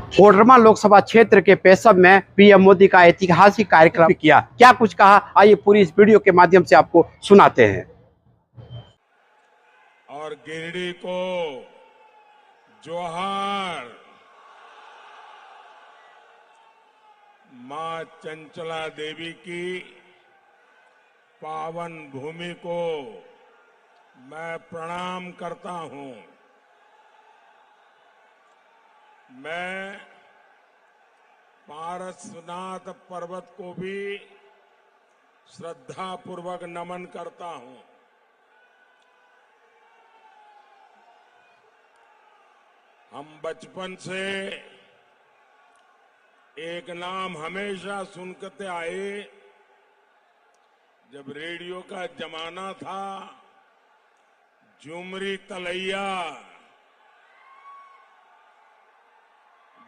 कोडरमा लोकसभा क्षेत्र के पेशव में पीएम मोदी का ऐतिहासिक कार्यक्रम किया। क्या कुछ कहा, आइए पूरी इस वीडियो के माध्यम से आपको सुनाते हैं। और गिरिडीह को जोहार। मां चंचला देवी की पावन भूमि को मैं प्रणाम करता हूं। मैं पारसनाथ पर्वत को भी श्रद्धापूर्वक नमन करता हूं। हम बचपन से एक नाम हमेशा सुनते आए। जब रेडियो का जमाना था, झुमरी तलैया।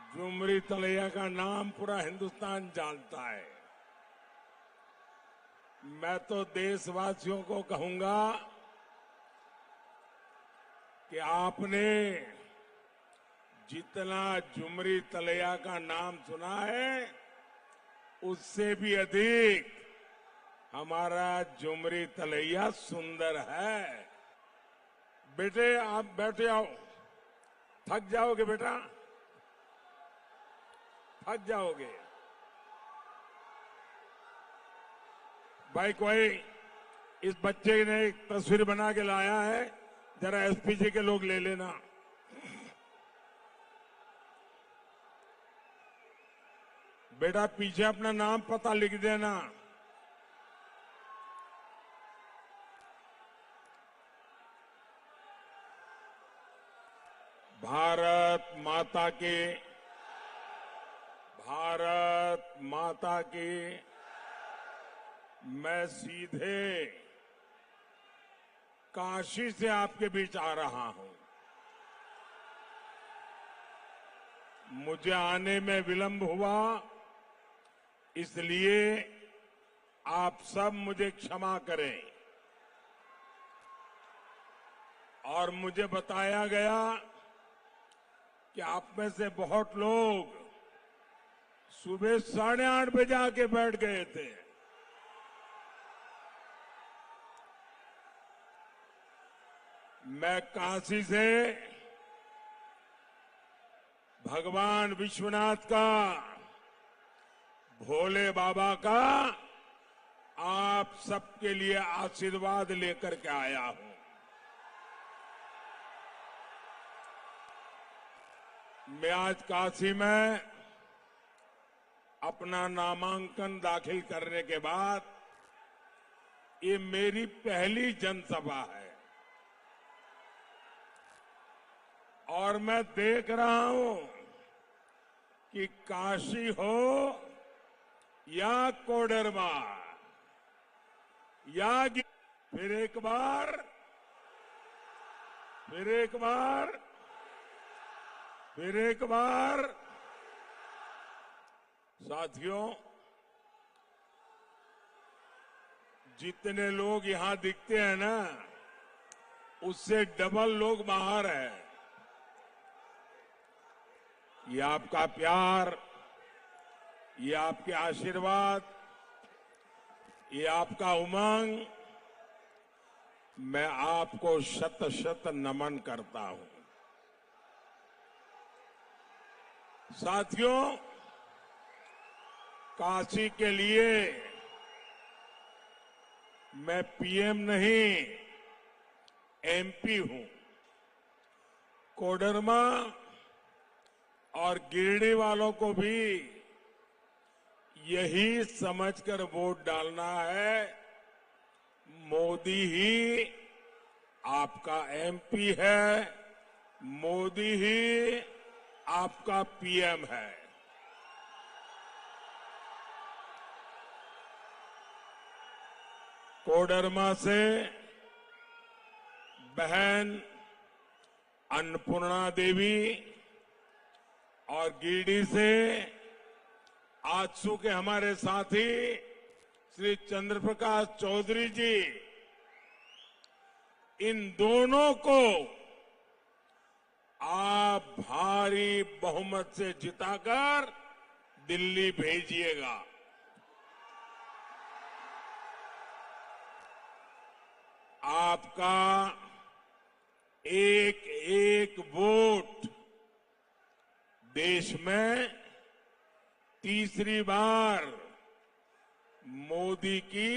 झुमरी तलैया का नाम पूरा हिंदुस्तान जानता है। मैं तो देशवासियों को कहूंगा कि आपने जितना झुमरी तलैया का नाम सुना है, उससे भी अधिक हमारा झुमरी तलैया सुंदर है। बेटे, आप बैठे आओ। थक जाओगे बेटा, थक जाओगे। भाई, कोई इस बच्चे ने एक तस्वीर बना के लाया है, जरा एसपीजी के लोग ले लेना। बेटा, पीछे अपना नाम पता लिख देना। भारत माता की, भारत माता की। मैं सीधे काशी से आपके बीच आ रहा हूं। मुझे आने में विलंब हुआ, इसलिए आप सब मुझे क्षमा करें। और मुझे बताया गया कि आप में से बहुत लोग सुबह 8:30 बजे आके बैठ गए थे। मैं काशी से भगवान विश्वनाथ का, भोले बाबा का आप सबके लिए आशीर्वाद लेकर के आया हूं। मैं आज काशी में अपना नामांकन दाखिल करने के बाद ये मेरी पहली जनसभा है। और मैं देख रहा हूं कि काशी हो या कोडरमा या फिर एक बार, फिर एक बार, फिर एक बार। साथियों, जितने लोग यहां दिखते हैं ना, उससे डबल लोग बाहर हैं। ये आपका प्यार, ये आपके आशीर्वाद, ये आपका उमंग, मैं आपको शत शत नमन करता हूं। साथियों, काशी के लिए मैं पीएम नहीं, एमपी हूं। कोडरमा और गिरिडीह वालों को भी यही समझकर वोट डालना है। मोदी ही आपका एमपी है, मोदी ही आपका पीएम है। कोडरमा से बहन अन्नपूर्णा देवी और गिरिडीह से आजसू के हमारे साथी श्री चंद्रप्रकाश चौधरी जी, इन दोनों को आप भारी बहुमत से जिताकर दिल्ली भेजिएगा। आपका एक एक वोट देश में तीसरी बार मोदी की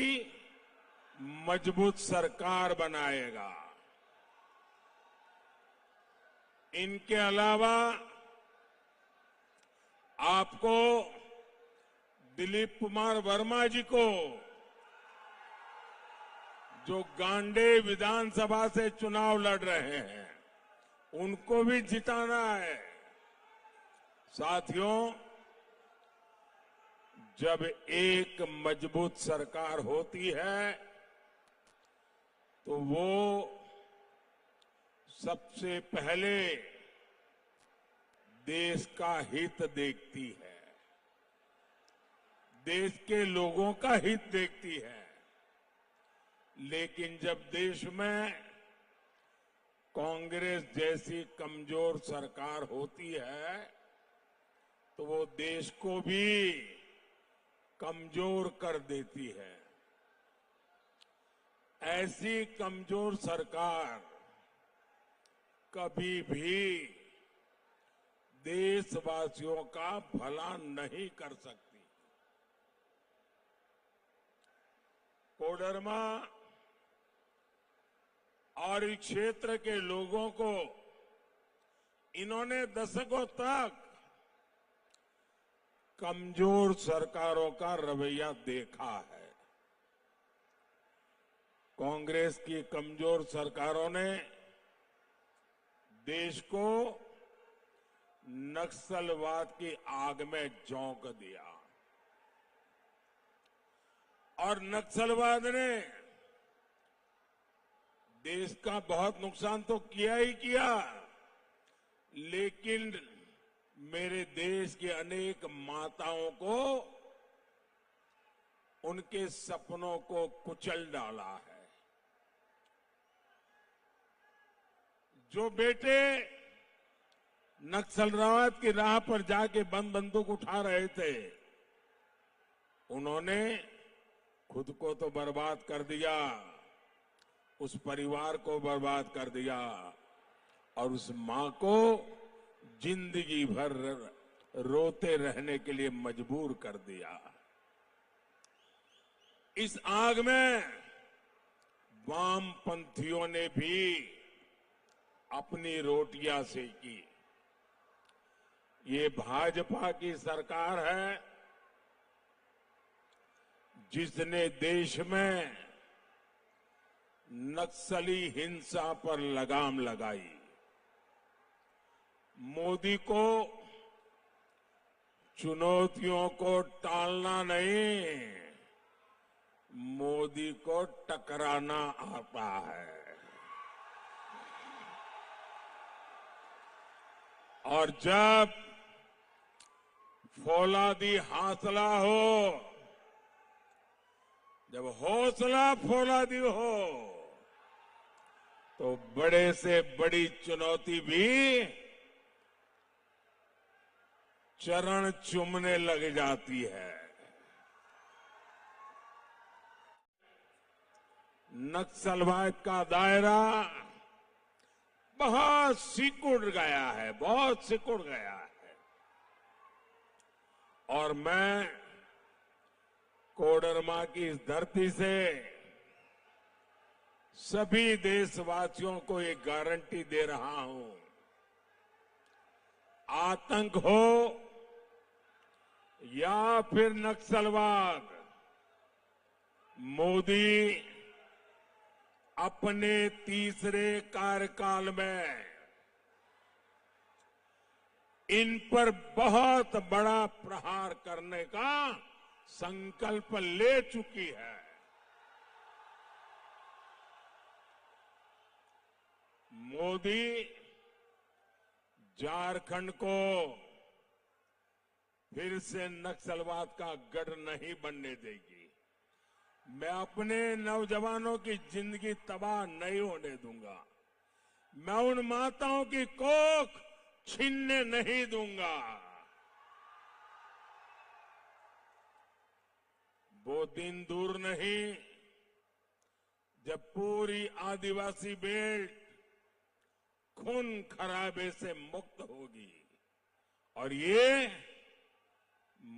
मजबूत सरकार बनाएगा। इनके अलावा आपको दिलीप कुमार वर्मा जी को, जो गांडे विधानसभा से चुनाव लड़ रहे हैं, उनको भी जिताना है। साथियों, जब एक मजबूत सरकार होती है तो वो सबसे पहले देश का हित देखती है, देश के लोगों का हित देखती है। लेकिन जब देश में कांग्रेस जैसी कमजोर सरकार होती है तो वो देश को भी कमजोर कर देती है। ऐसी कमजोर सरकार कभी भी देशवासियों का भला नहीं कर सकती। कोडरमा और इस क्षेत्र के लोगों को इन्होंने दशकों तक कमजोर सरकारों का रवैया देखा है। कांग्रेस की कमजोर सरकारों ने देश को नक्सलवाद की आग में झोंक दिया और नक्सलवाद ने देश का बहुत नुकसान तो किया ही किया, लेकिन मेरे देश की अनेक माताओं को, उनके सपनों को कुचल डाला है। जो बेटे नक्सलवाद की राह पर जाके बंद बंदूक उठा रहे थे, उन्होंने खुद को तो बर्बाद कर दिया, उस परिवार को बर्बाद कर दिया और उस मां को जिंदगी भर रोते रहने के लिए मजबूर कर दिया। इस आग में वामपंथियों ने भी अपनी रोटियां सेकी। ये भाजपा की सरकार है जिसने देश में नक्सली हिंसा पर लगाम लगाई। मोदी को चुनौतियों को टालना नहीं, मोदी को टकराना आता है। और जब फौलादी हौसला हो, जब हौसला फौलादी हो, तो बड़े से बड़ी चुनौती भी चरण चूमने लग जाती है। नक्सलवाद का दायरा बहुत सिकुड़ गया है, बहुत सिकुड़ गया है। और मैं कोडरमा की इस धरती से सभी देशवासियों को एक गारंटी दे रहा हूं, आतंक हो या फिर नक्सलवाद, मोदी अपने तीसरे कार्यकाल में इन पर बहुत बड़ा प्रहार करने का संकल्प ले चुकी है। मोदी झारखंड को फिर से नक्सलवाद का गढ़ नहीं बनने देगी। मैं अपने नौजवानों की जिंदगी तबाह नहीं होने दूंगा। मैं उन माताओं की कोख छीनने नहीं दूंगा। वो दिन दूर नहीं जब पूरी आदिवासी बेल्ट खून खराबे से मुक्त होगी, और ये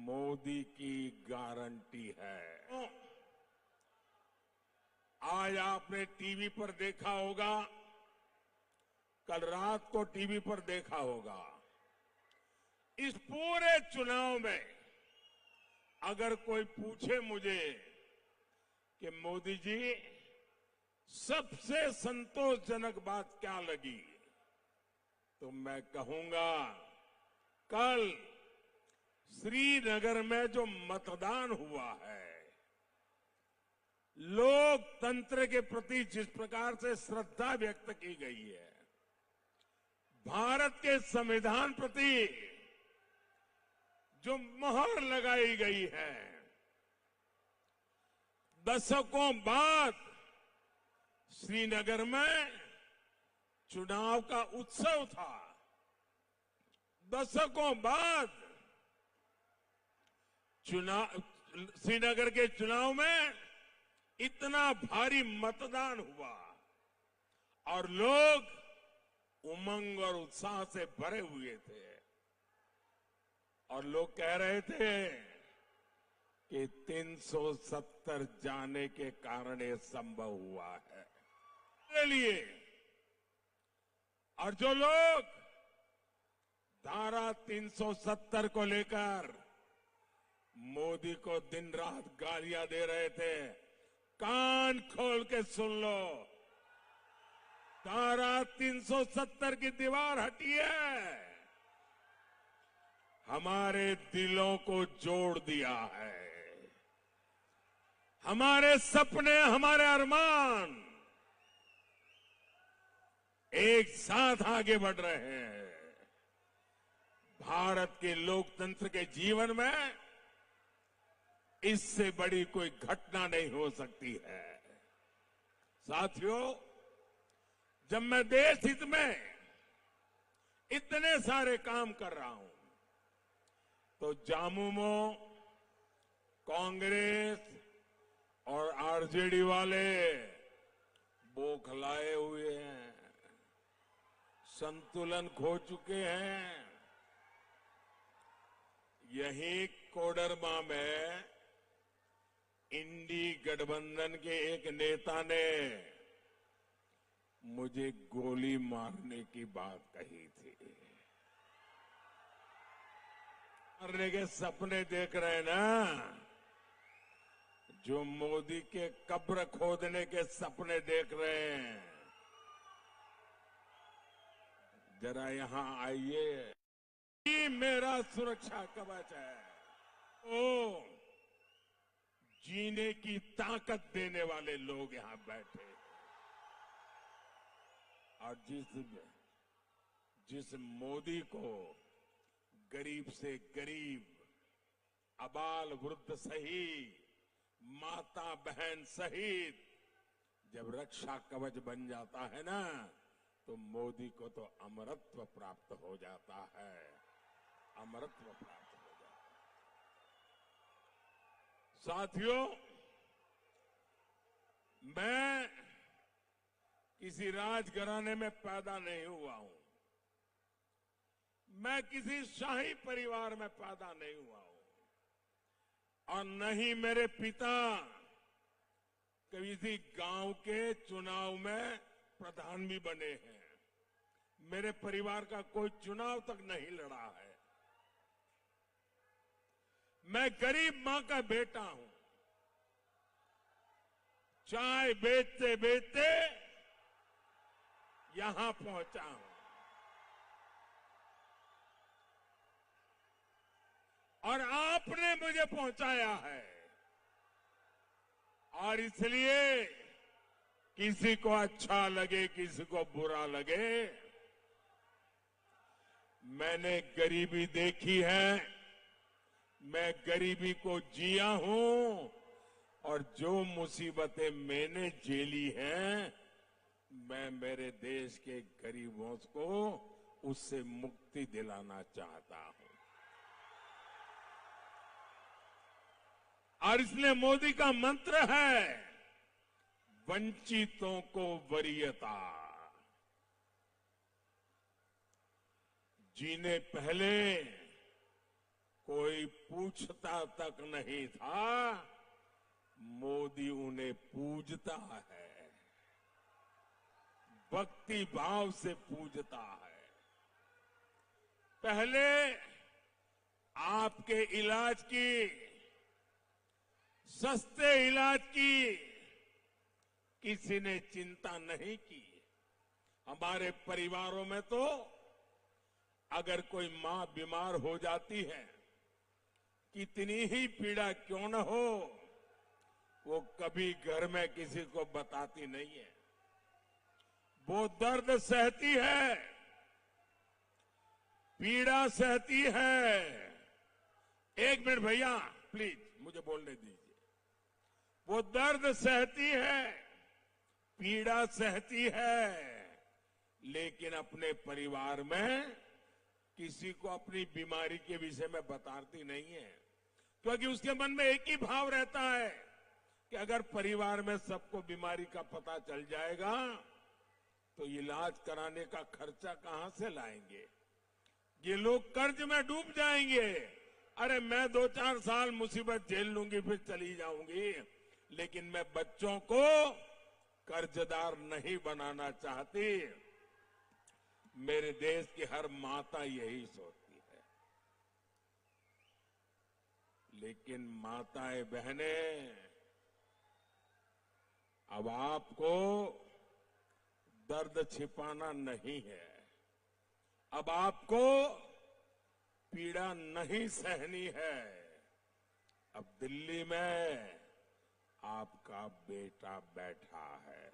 मोदी की गारंटी है। आज आपने टीवी पर देखा होगा, कल रात को टीवी पर देखा होगा, इस पूरे चुनाव में अगर कोई पूछे मुझे कि मोदी जी सबसे संतोषजनक बात क्या लगी, तो मैं कहूंगा कल श्रीनगर में जो मतदान हुआ है, लोकतंत्र के प्रति जिस प्रकार से श्रद्धा व्यक्त की गई है, भारत के संविधान प्रति जो मोहर लगाई गई है, दशकों बाद श्रीनगर में चुनाव का उत्सव था। दशकों बाद श्रीनगर के चुनाव में इतना भारी मतदान हुआ और लोग उमंग और उत्साह से भरे हुए थे, और लोग कह रहे थे कि 370 जाने के कारण ये संभव हुआ है। इसके लिए और जो लोग धारा 370 को लेकर मोदी को दिन रात गालियां दे रहे थे, कान खोल के सुन लो, धारा 370 की दीवार हटी है, हमारे दिलों को जोड़ दिया है। हमारे सपने, हमारे अरमान एक साथ आगे बढ़ रहे हैं। भारत के लोकतंत्र के जीवन में इससे बड़ी कोई घटना नहीं हो सकती है। साथियों, जब मैं देश हित में इतने सारे काम कर रहा हूं, तो जामुमो कांग्रेस और आरजेडी वाले बौखलाए हुए हैं, संतुलन खो चुके हैं। यही कोडरमा में इंडी गठबंधन के एक नेता ने मुझे गोली मारने की बात कही थी। मारने के सपने देख रहे हैं ना, जो मोदी के कब्र खोदने के सपने देख रहे हैं, जरा यहां आइए। ये मेरा सुरक्षा कवच है। ओ जीने की ताकत देने वाले लोग यहां बैठे हैं। और जिस मोदी को गरीब से गरीब, अबाल वृद्ध सहित, माता बहन सहित जब रक्षा कवच बन जाता है ना, तो मोदी को तो अमरत्व प्राप्त हो जाता है। अमरत्व प्राप्त हो जाता है। साथियों, मैं किसी राजघराने में पैदा नहीं हुआ हूं, मैं किसी शाही परिवार में पैदा नहीं हुआ हूं, और न ही मेरे पिता किसी गांव के चुनाव में प्रधान भी बने हैं। मेरे परिवार का कोई चुनाव तक नहीं लड़ा है। मैं गरीब मां का बेटा हूं। चाय बेचते बेचते यहां पहुंचा हूं, और आपने मुझे पहुंचाया है। और इसलिए किसी को अच्छा लगे, किसी को बुरा लगे, मैंने गरीबी देखी है, मैं गरीबी को जिया हूं, और जो मुसीबतें मैंने झेली हैं मैं मेरे देश के गरीबों को उससे मुक्ति दिलाना चाहता हूं। और इसलिए मोदी का मंत्र है वंचितों को वरीयता। जिन्हें पहले कोई पूछता तक नहीं था, मोदी उन्हें पूजता है, भक्ति भाव से पूजता है। पहले आपके इलाज की, सस्ते इलाज की किसी ने चिंता नहीं की। हमारे परिवारों में तो अगर कोई मां बीमार हो जाती है, कितनी ही पीड़ा क्यों न हो, वो कभी घर में किसी को बताती नहीं है। वो दर्द सहती है, पीड़ा सहती है। एक मिनट भैया प्लीज मुझे बोलने दीजिए। वो दर्द सहती है, पीड़ा सहती है, लेकिन अपने परिवार में किसी को अपनी बीमारी के विषय में बताती नहीं है, क्योंकि उसके मन में एक ही भाव रहता है कि अगर परिवार में सबको बीमारी का पता चल जाएगा तो इलाज कराने का खर्चा कहां से लाएंगे। ये लोग कर्ज में डूब जाएंगे। अरे मैं 2-4 साल मुसीबत झेल लूंगी फिर चली जाऊंगी, लेकिन मैं बच्चों को कर्जदार नहीं बनाना चाहती। मेरे देश की हर माता यही सोचती है। लेकिन माताएं बहनें, अब आपको दर्द छिपाना नहीं है, अब आपको पीड़ा नहीं सहनी है। अब दिल्ली में आपका बेटा बैठा है।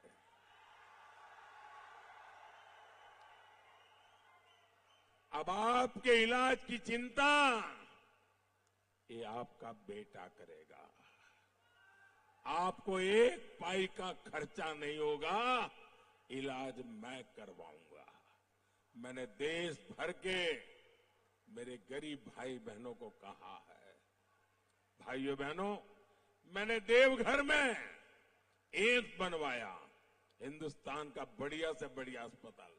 अब आपके इलाज की चिंता ये आपका बेटा करेगा। आपको एक पाई का खर्चा नहीं होगा, इलाज मैं करवाऊंगा। मैंने देश भर के मेरे गरीब भाई बहनों को कहा है, भाइयों बहनों, मैंने देवघर में एम्स बनवाया, हिंदुस्तान का बढ़िया से बढ़िया अस्पताल।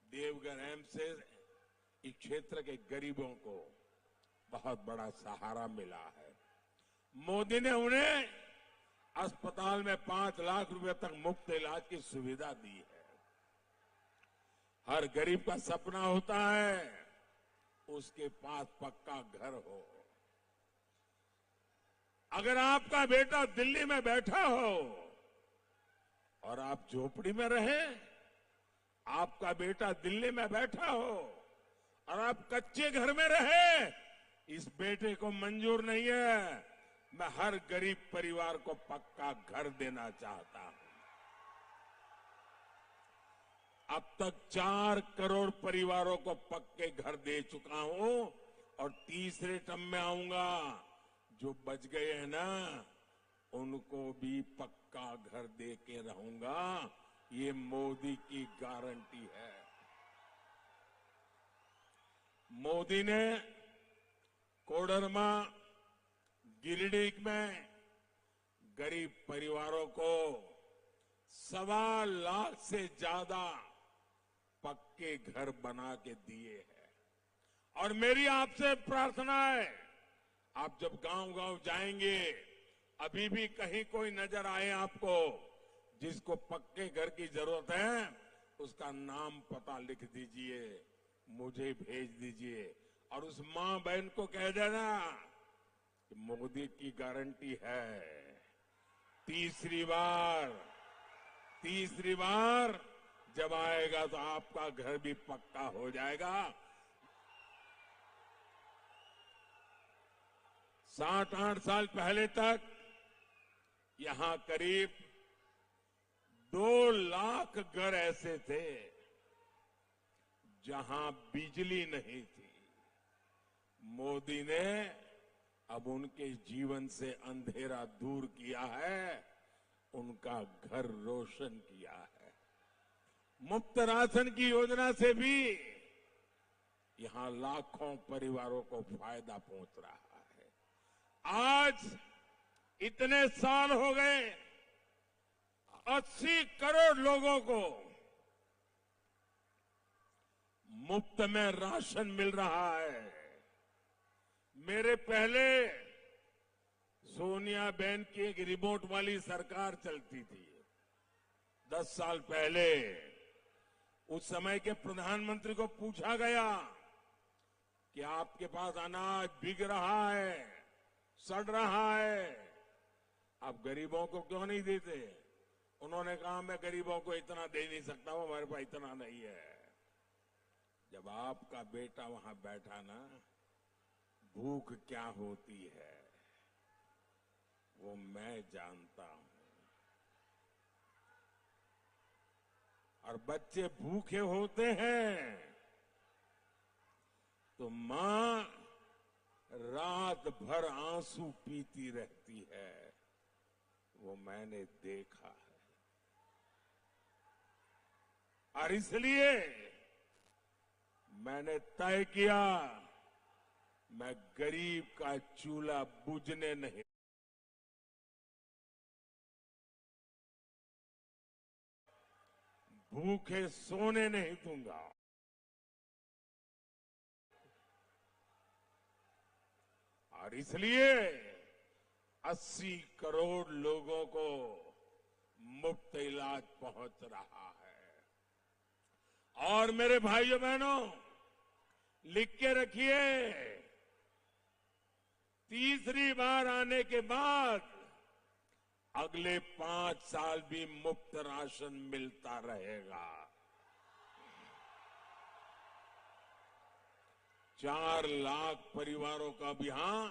देवघर एम्स से इस क्षेत्र के गरीबों को बहुत बड़ा सहारा मिला है। मोदी ने उन्हें अस्पताल में 5 लाख रुपए तक मुफ्त इलाज की सुविधा दी है। हर गरीब का सपना होता है उसके पास पक्का घर हो। अगर आपका बेटा दिल्ली में बैठा हो और आप झोपड़ी में रहे, आपका बेटा दिल्ली में बैठा हो और आप कच्चे घर में रहे, इस बेटे को मंजूर नहीं है। मैं हर गरीब परिवार को पक्का घर देना चाहता हूं। अब तक 4 करोड़ परिवारों को पक्के घर दे चुका हूं और तीसरे टर्म में आऊंगा। जो बच गए हैं ना, उनको भी पक्का घर दे के रहूंगा। ये मोदी की गारंटी है। मोदी ने कोडरमा, गिरिडीह में गरीब परिवारों को 1.25 लाख से ज्यादा पक्के घर बना के दिए हैं। और मेरी आपसे प्रार्थना है, आप जब गांव-गांव जाएंगे, अभी भी कहीं कोई नजर आए आपको जिसको पक्के घर की जरूरत है, उसका नाम पता लिख दीजिए, मुझे भेज दीजिए और उस मां बहन को कह देना कि मोदी की गारंटी है। तीसरी बार जब आएगा तो आपका घर भी पक्का हो जाएगा। 7-8 साल पहले तक यहां करीब 2 लाख घर ऐसे थे जहां बिजली नहीं थी। मोदी ने अब उनके जीवन से अंधेरा दूर किया है, उनका घर रोशन किया है। मुफ्त राशन की योजना से भी यहां लाखों परिवारों को फायदा पहुंच रहा है। आज इतने साल हो गए, 80 करोड़ लोगों को मुफ्त में राशन मिल रहा है। मेरे पहले सोनिया बहन की एक रिमोट वाली सरकार चलती थी 10 साल पहले। उस समय के प्रधानमंत्री को पूछा गया कि आपके पास अनाज बिक रहा है, सड़ रहा है, आप गरीबों को क्यों नहीं देते? उन्होंने कहा मैं गरीबों को इतना दे नहीं सकता हूं, हमारे पास इतना नहीं है। जब आपका बेटा वहां बैठा ना, भूख क्या होती है वो मैं जानता हूं। और बच्चे भूखे होते हैं तो मां रात भर आंसू पीती रहती है, वो मैंने देखा है। और इसलिए मैंने तय किया मैं गरीब का चूल्हा बुझने नहीं, भूखे सोने नहीं दूंगा। और इसलिए 80 करोड़ लोगों को मुफ्त इलाज पहुंच रहा है। और मेरे भाइयों बहनों, लिख के रखिए, तीसरी बार आने के बाद अगले 5 साल भी मुफ्त राशन मिलता रहेगा। 4 लाख परिवारों का भी यहां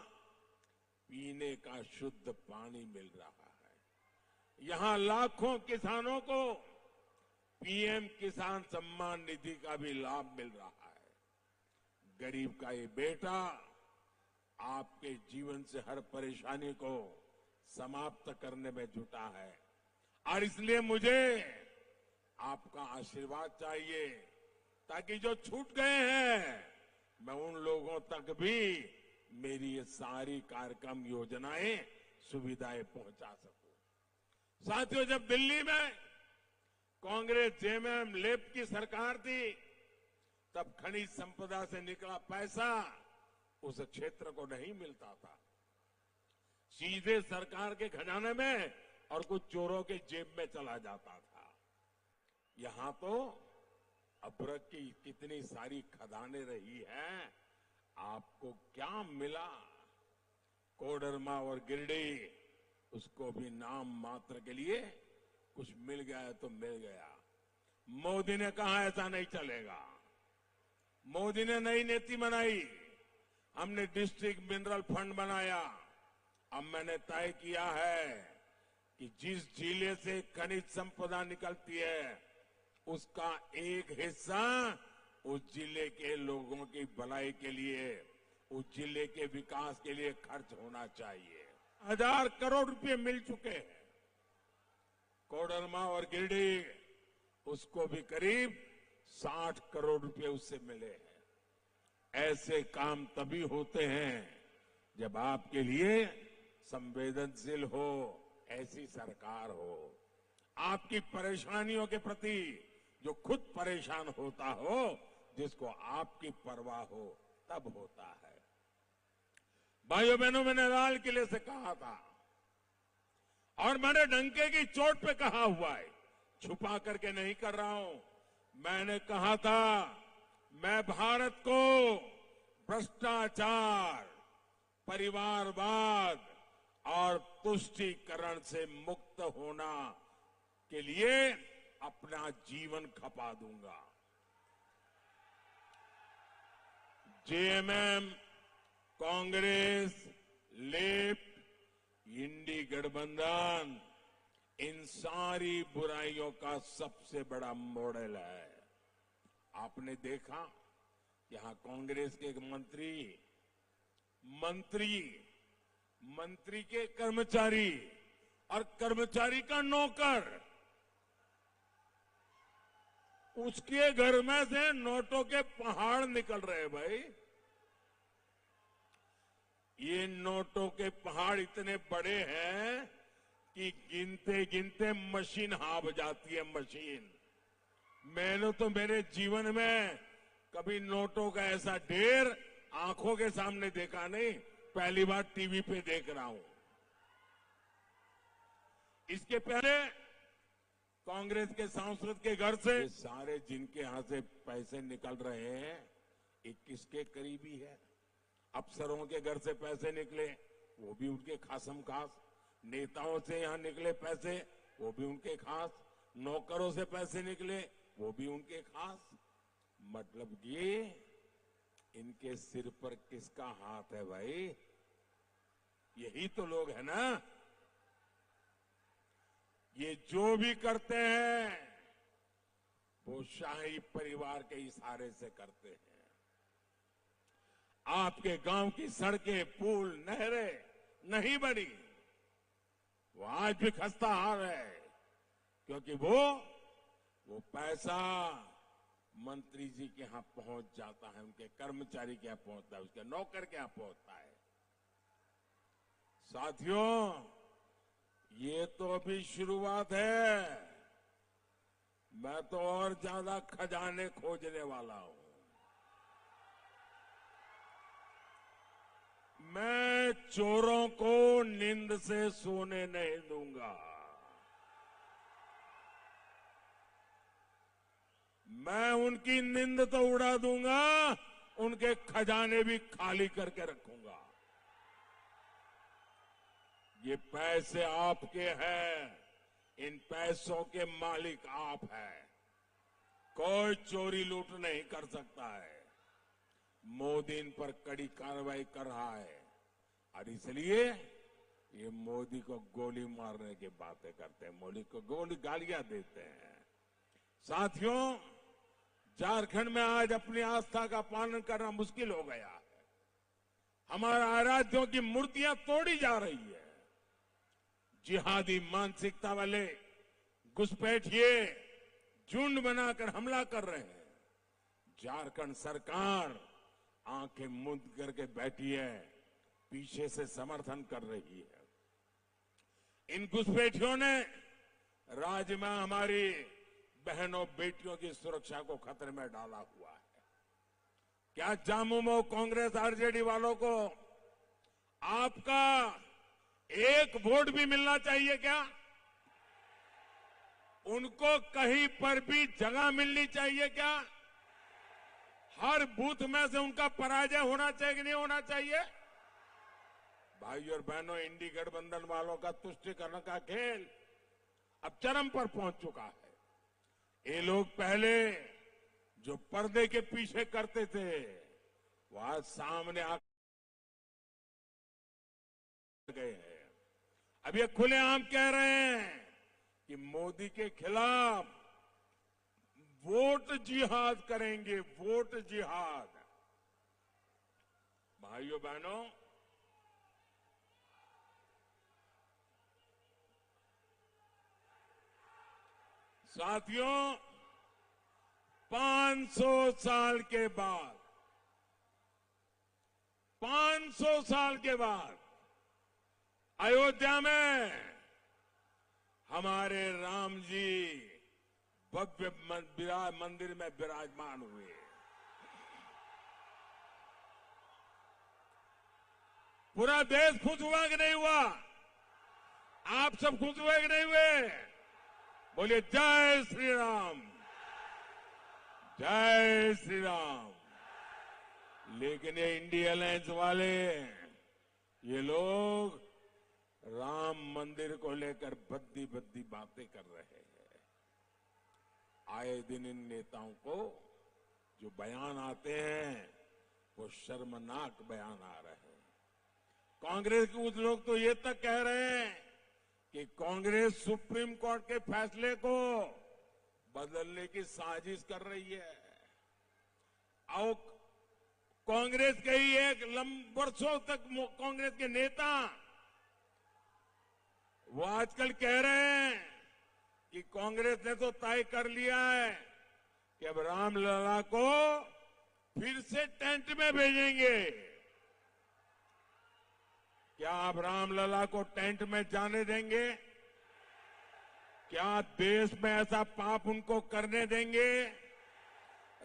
पीने का शुद्ध पानी मिल रहा है। यहां लाखों किसानों को पीएम किसान सम्मान निधि का भी लाभ मिल रहा है। गरीब का ये बेटा आपके जीवन से हर परेशानी को समाप्त करने में जुटा है। और इसलिए मुझे आपका आशीर्वाद चाहिए ताकि जो छूट गए हैं मैं उन लोगों तक भी मेरी ये सारी कार्यक्रम योजनाएं सुविधाएं पहुंचा सकूं। साथियों, जब दिल्ली में कांग्रेस जेएमएम लेफ्ट की सरकार थी तब खनिज संपदा से निकला पैसा उस क्षेत्र को नहीं मिलता था, सीधे सरकार के खजाने में और कुछ चोरों के जेब में चला जाता था। यहां तो अभ्रक की कितनी सारी खदानें रही हैं, आपको क्या मिला? कोडरमा और गिरिडीह उसको भी नाम मात्र के लिए कुछ मिल गया है तो मिल गया। मोदी ने कहा ऐसा नहीं चलेगा। मोदी ने नई नीति बनाई, हमने डिस्ट्रिक्ट मिनरल फंड बनाया। अब मैंने तय किया है कि जिस जिले से खनिज संपदा निकलती है उसका एक हिस्सा उस जिले के लोगों की भलाई के लिए, उस जिले के विकास के लिए खर्च होना चाहिए। 1000 करोड़ रुपए मिल चुके हैं। कोडरमा और गिरिडीह उसको भी करीब 60 करोड़ रुपए उससे मिले हैं। ऐसे काम तभी होते हैं जब आपके लिए संवेदनशील हो ऐसी सरकार हो, आपकी परेशानियों के प्रति जो खुद परेशान होता हो, जिसको आपकी परवाह हो, तब होता है। भाइयों बहनों, मैंने लाल किले से कहा था और मैंने डंके की चोट पे कहा हुआ है, छुपा करके नहीं कर रहा हूं। मैंने कहा था मैं भारत को भ्रष्टाचार, परिवारवाद और तुष्टीकरण से मुक्त होना के लिए अपना जीवन खपा दूंगा। जेएमएम, कांग्रेस, लेफ्ट, इंडी गठबंधन इन सारी बुराइयों का सबसे बड़ा मॉडल है। आपने देखा यहां कांग्रेस के एक मंत्री के कर्मचारी और कर्मचारी का नौकर उसके घर में से नोटों के पहाड़ निकल रहे हैं भाई। ये नोटों के पहाड़ इतने बड़े हैं कि गिनते गिनते मशीन हाफ जाती है, मशीन। मैंने तो मेरे जीवन में कभी नोटों का ऐसा ढेर आंखों के सामने देखा नहीं, पहली बार टीवी पे देख रहा हूं। इसके पहले कांग्रेस के सांसद के घर से ये सारे जिनके यहां से पैसे निकल रहे हैं, 21 के करीबी है। अफसरों के घर से पैसे निकले, वो भी उनके खासम खास। नेताओं से यहां निकले पैसे, वो भी उनके खास। नौकरों से पैसे निकले, वो भी उनके खास। मतलब ये इनके सिर पर किसका हाथ है भाई? यही तो लोग है ना। ये जो भी करते हैं वो शाही परिवार के इशारे से करते हैं। आपके गांव की सड़कें, पुल, नहरें नहीं बनी, वो आज भी खस्ता हाल है, क्योंकि वो पैसा मंत्री जी के यहां पहुंच जाता है, उनके कर्मचारी के यहां पहुंचता है, उसके नौकर के यहां पहुंचता है। साथियों, ये तो अभी शुरुआत है। मैं तो और ज्यादा खजाने खोजने वाला हूं। मैं चोरों को नींद से सोने नहीं दूंगा। मैं उनकी नींद तो उड़ा दूंगा, उनके खजाने भी खाली करके रखूंगा। ये पैसे आपके हैं, इन पैसों के मालिक आप हैं। कोई चोरी लूट नहीं कर सकता है। मोदी इन पर कड़ी कार्रवाई कर रहा है और इसलिए ये मोदी को गोली मारने की बातें करते हैं, मोदी को गोली गालियां देते हैं। साथियों, झारखंड में आज अपनी आस्था का पालन करना मुश्किल हो गया है। हमारा आराध्यों की मूर्तियां तोड़ी जा रही है। जिहादी मानसिकता वाले घुसपैठिए झुंड बनाकर हमला कर रहे हैं। झारखंड सरकार आंखें मूंद करके बैठी है, पीछे से समर्थन कर रही है। इन घुसपैठियों ने राज्य में हमारी बहनों बेटियों की सुरक्षा को खतरे में डाला हुआ है। क्या झामुमो कांग्रेस आरजेडी वालों को आपका एक वोट भी मिलना चाहिए क्या? उनको कहीं पर भी जगह मिलनी चाहिए क्या? हर बूथ में से उनका पराजय होना चाहिए कि नहीं होना चाहिए? भाई और बहनों, इंडी गठबंधन वालों का तुष्टीकरण का खेल अब चरम पर पहुंच चुका है। ये लोग पहले जो पर्दे के पीछे करते थे, वो आज सामने आ गए हैं। अब ये खुलेआम कह रहे हैं कि मोदी के खिलाफ वोट जिहाद करेंगे, वोट जिहाद। भाइयों बहनों, साथियों, 500 साल के बाद 500 साल के बाद अयोध्या में हमारे राम जी भव्य मंदिर में विराजमान हुए। पूरा देश खुश हुआ कि नहीं हुआ? आप सब खुश हुए कि नहीं हुए? बोलिए जय श्री राम, जय श्री राम। लेकिन ये इंडिया अलायंस वाले, ये लोग राम मंदिर को लेकर भद्दी भद्दी बातें कर रहे हैं। आए दिन इन नेताओं को जो बयान आते हैं, वो शर्मनाक बयान आ रहे हैं। कांग्रेस के कुछ लोग तो ये तक कह रहे हैं कि कांग्रेस सुप्रीम कोर्ट के फैसले को बदलने की साजिश कर रही है। और कांग्रेस के ही एक वर्षों तक कांग्रेस के नेता वो आजकल कह रहे हैं कि कांग्रेस ने तो तय कर लिया है कि अब रामलला को फिर से टेंट में भेजेंगे। क्या आप रामलला को टेंट में जाने देंगे? क्या देश में ऐसा पाप उनको करने देंगे?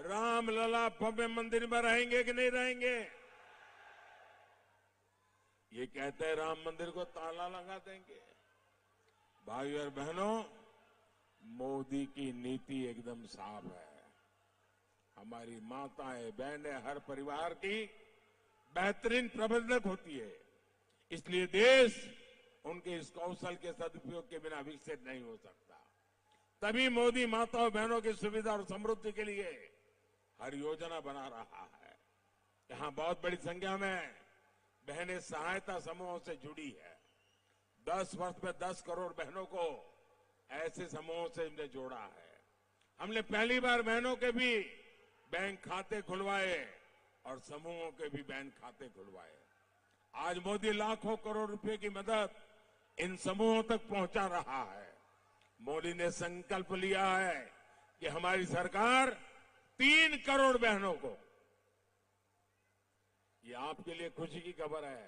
रामलला भव्य मंदिर में रहेंगे कि नहीं रहेंगे? ये कहते हैं राम मंदिर को ताला लगा देंगे। भाइयों और बहनों, मोदी की नीति एकदम साफ है। हमारी माताएं बहनें हर परिवार की बेहतरीन प्रबंधक होती है, इसलिए देश उनके इस कौशल के सदुपयोग के बिना विकसित नहीं हो सकता। तभी मोदी माताओं बहनों की सुविधा और समृद्धि के लिए हर योजना बना रहा है। यहां बहुत बड़ी संख्या में बहनें सहायता समूहों से जुड़ी है। 10 वर्ष में 10 करोड़ बहनों को ऐसे समूहों से हमने जोड़ा है। हमने पहली बार बहनों के भी बैंक खाते खुलवाए और समूहों के भी बैंक खाते खुलवाए। आज मोदी लाखों करोड़ रुपए की मदद इन समूहों तक पहुंचा रहा है। मोदी ने संकल्प लिया है कि हमारी सरकार 3 करोड़ बहनों को, ये आपके लिए खुशी की खबर है,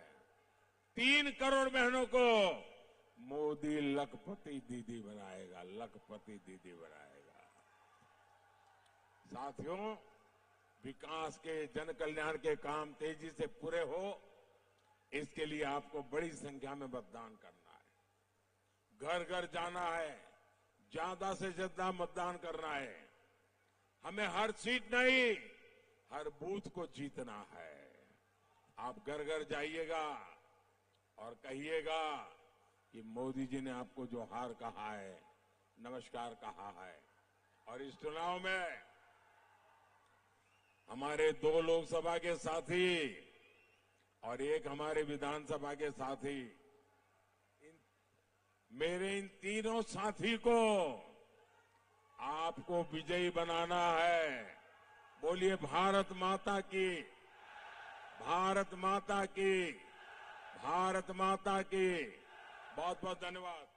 3 करोड़ बहनों को मोदी लखपति दीदी बनाएगा, लखपति दीदी बनाएगा। साथियों, विकास के, जन कल्याण के काम तेजी से पूरे हो, इसके लिए आपको बड़ी संख्या में मतदान करना है। घर घर जाना है, ज्यादा से ज्यादा मतदान करना है। हमें हर सीट नहीं, हर बूथ को जीतना है। आप घर घर जाइएगा और कहिएगा कि मोदी जी ने आपको जो हार कहा है, नमस्कार कहा है। और इस चुनाव में हमारे 2 लोकसभा के साथी और 1 हमारे विधानसभा के साथी, मेरे इन तीनों साथी को आपको विजयी बनाना है। बोलिए भारत माता की, भारत माता की, भारत माता की। बहुत बहुत धन्यवाद।